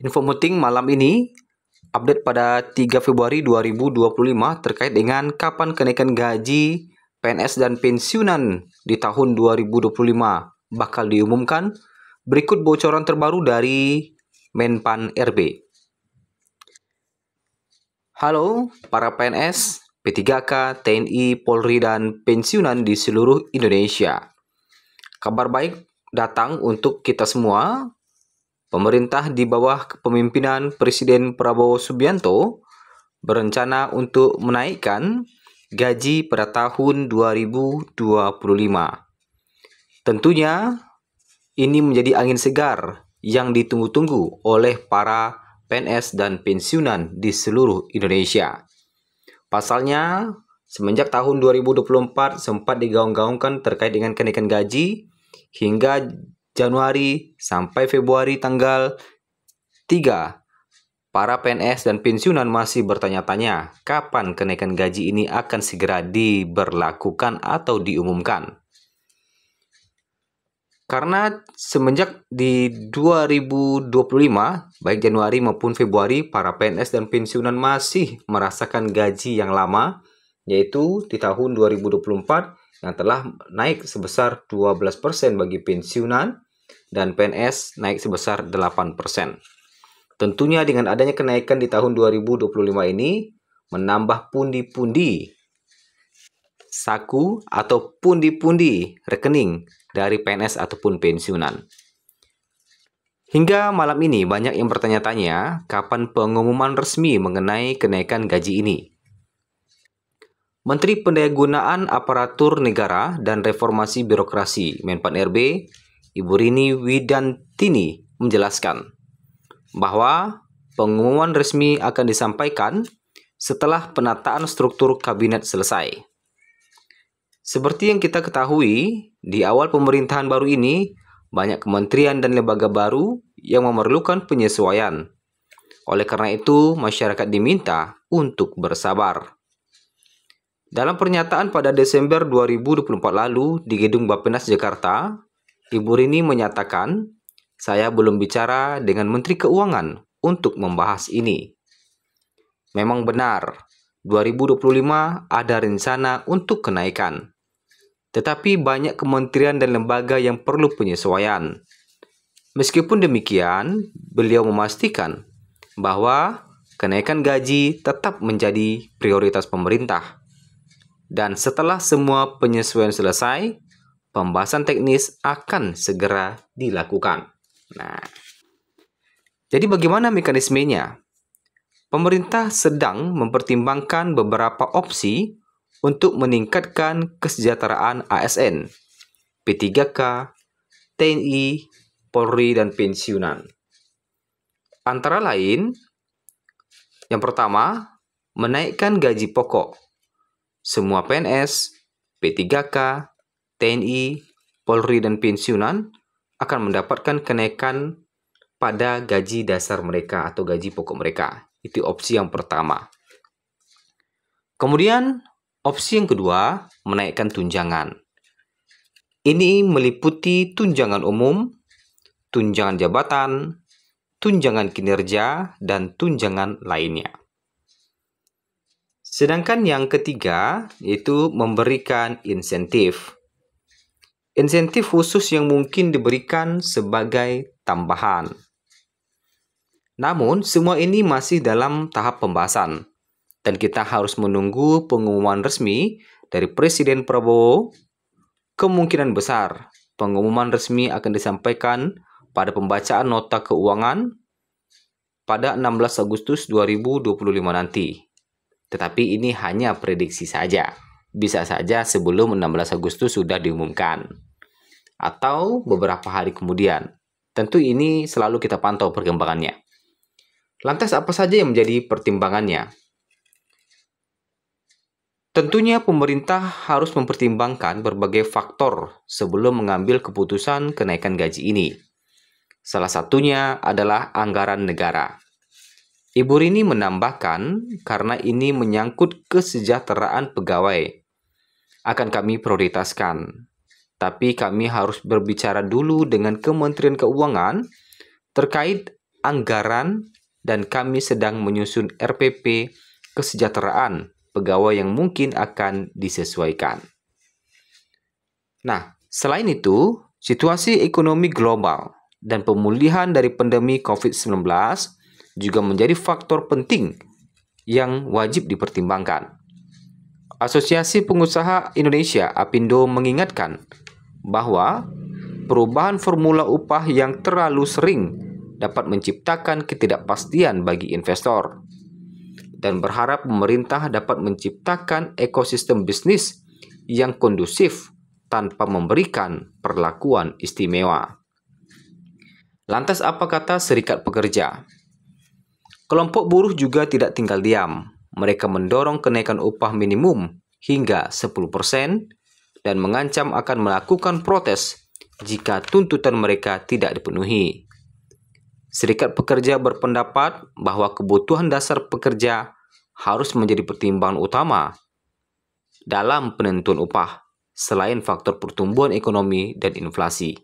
Info penting malam ini, update pada 3 Februari 2025 terkait dengan kapan kenaikan gaji PNS dan pensiunan di tahun 2025 bakal diumumkan. Berikut bocoran terbaru dari Menpan RB. Halo para PNS, P3K, TNI, Polri, dan pensiunan di seluruh Indonesia. Kabar baik datang untuk kita semua. Pemerintah di bawah kepemimpinan Presiden Prabowo Subianto berencana untuk menaikkan gaji pada tahun 2025. Tentunya ini menjadi angin segar yang ditunggu-tunggu oleh para PNS dan pensiunan di seluruh Indonesia. Pasalnya, semenjak tahun 2024 sempat digaung-gaungkan terkait dengan kenaikan gaji hingga Januari sampai Februari tanggal 3. Para PNS dan pensiunan masih bertanya-tanya kapan kenaikan gaji ini akan segera diberlakukan atau diumumkan. Karena semenjak di 2025, baik Januari maupun Februari, para PNS dan pensiunan masih merasakan gaji yang lama, yaitu di tahun 2024 yang telah naik sebesar 12% bagi pensiunan dan PNS naik sebesar 8%. Tentunya dengan adanya kenaikan di tahun 2025 ini menambah pundi-pundi saku atau pundi-pundi rekening dari PNS ataupun pensiunan. Hingga malam ini banyak yang bertanya-tanya kapan pengumuman resmi mengenai kenaikan gaji ini. Menteri Pendayagunaan Aparatur Negara dan Reformasi Birokrasi Menpan RB, Ibu Rini Widantini menjelaskan bahwa pengumuman resmi akan disampaikan setelah penataan struktur kabinet selesai. Seperti yang kita ketahui, di awal pemerintahan baru ini, banyak kementerian dan lembaga baru yang memerlukan penyesuaian. Oleh karena itu, masyarakat diminta untuk bersabar. Dalam pernyataan pada Desember 2024 lalu di Gedung Bappenas Jakarta, Ibu Rini menyatakan, "Saya belum bicara dengan Menteri Keuangan untuk membahas ini." Memang benar, 2025 ada rencana untuk kenaikan. Tetapi banyak kementerian dan lembaga yang perlu penyesuaian. Meskipun demikian, beliau memastikan bahwa kenaikan gaji tetap menjadi prioritas pemerintah. Dan setelah semua penyesuaian selesai, pembahasan teknis akan segera dilakukan. Nah, jadi bagaimana mekanismenya? Pemerintah sedang mempertimbangkan beberapa opsi untuk meningkatkan kesejahteraan ASN, P3K, TNI, Polri, dan pensiunan. Antara lain, yang pertama, menaikkan gaji pokok. Semua PNS, P3K, TNI, Polri, dan pensiunan akan mendapatkan kenaikan pada gaji dasar mereka atau gaji pokok mereka. Itu opsi yang pertama. Kemudian, opsi yang kedua, menaikkan tunjangan. Ini meliputi tunjangan umum, tunjangan jabatan, tunjangan kinerja, dan tunjangan lainnya. Sedangkan yang ketiga, yaitu memberikan insentif. Insentif khusus yang mungkin diberikan sebagai tambahan. Namun, semua ini masih dalam tahap pembahasan. Dan kita harus menunggu pengumuman resmi dari Presiden Prabowo. Kemungkinan besar, pengumuman resmi akan disampaikan pada pembacaan nota keuangan pada 16 Agustus 2025 nanti. Tetapi ini hanya prediksi saja. Bisa saja sebelum 16 Agustus sudah diumumkan. Atau beberapa hari kemudian. Tentu ini selalu kita pantau perkembangannya. Lantas apa saja yang menjadi pertimbangannya? Tentunya pemerintah harus mempertimbangkan berbagai faktor sebelum mengambil keputusan kenaikan gaji ini. Salah satunya adalah anggaran negara. Ibu Rini menambahkan, karena ini menyangkut kesejahteraan pegawai, akan kami prioritaskan. Tapi kami harus berbicara dulu dengan Kementerian Keuangan terkait anggaran dan kami sedang menyusun RPP kesejahteraan pegawai yang mungkin akan disesuaikan. Nah, selain itu, situasi ekonomi global dan pemulihan dari pandemi COVID-19 juga menjadi faktor penting yang wajib dipertimbangkan. Asosiasi Pengusaha Indonesia (APindo) mengingatkan bahwa perubahan formula upah yang terlalu sering dapat menciptakan ketidakpastian bagi investor dan berharap pemerintah dapat menciptakan ekosistem bisnis yang kondusif tanpa memberikan perlakuan istimewa. Lantas apa kata Serikat Pekerja? Kelompok buruh juga tidak tinggal diam. Mereka mendorong kenaikan upah minimum hingga 10% dan mengancam akan melakukan protes jika tuntutan mereka tidak dipenuhi. Serikat Pekerja berpendapat bahwa kebutuhan dasar pekerja harus menjadi pertimbangan utama dalam penentuan upah, selain faktor pertumbuhan ekonomi dan inflasi.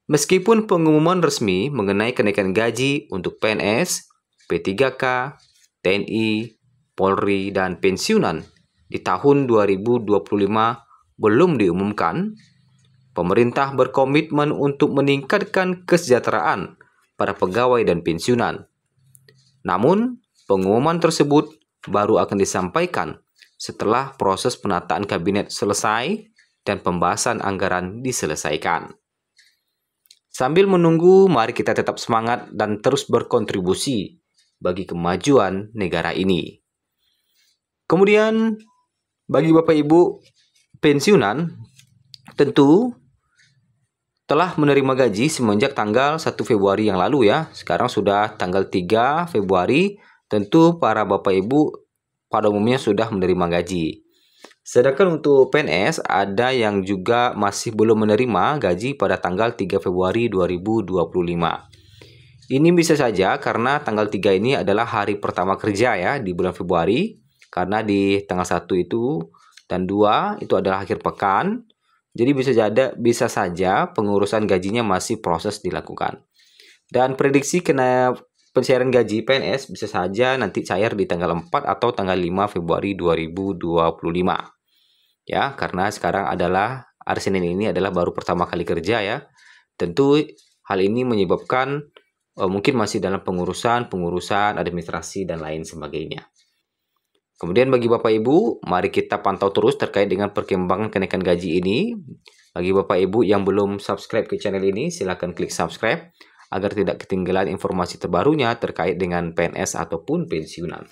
Meskipun pengumuman resmi mengenai kenaikan gaji untuk PNS, P3K, TNI, Polri, dan pensiunan di tahun 2025 belum diumumkan, pemerintah berkomitmen untuk meningkatkan kesejahteraan para pegawai dan pensiunan. Namun, pengumuman tersebut baru akan disampaikan setelah proses penataan kabinet selesai dan pembahasan anggaran diselesaikan. Sambil menunggu, mari kita tetap semangat dan terus berkontribusi bagi kemajuan negara ini. Kemudian, bagi Bapak Ibu pensiunan, tentu telah menerima gaji semenjak tanggal 1 Februari yang lalu ya. Sekarang sudah tanggal 3 Februari, tentu para Bapak Ibu pada umumnya sudah menerima gaji. Sedangkan untuk PNS ada yang juga masih belum menerima gaji pada tanggal 3 Februari 2025. Ini bisa saja karena tanggal 3 ini adalah hari pertama kerja ya di bulan Februari, karena di tanggal 1 itu dan 2 itu adalah akhir pekan. Jadi bisa saja pengurusan gajinya masih proses dilakukan. Dan prediksi pencairan gaji PNS bisa saja nanti cair di tanggal 4 atau tanggal 5 Februari 2025. Ya, karena sekarang adalah hari Senin ini adalah baru pertama kali kerja ya. Tentu hal ini menyebabkan mungkin masih dalam pengurusan administrasi dan lain sebagainya. Kemudian bagi Bapak Ibu, mari kita pantau terus terkait dengan perkembangan kenaikan gaji ini. Bagi Bapak Ibu yang belum subscribe ke channel ini, silakan klik subscribe agar tidak ketinggalan informasi terbarunya terkait dengan PNS ataupun pensiunan.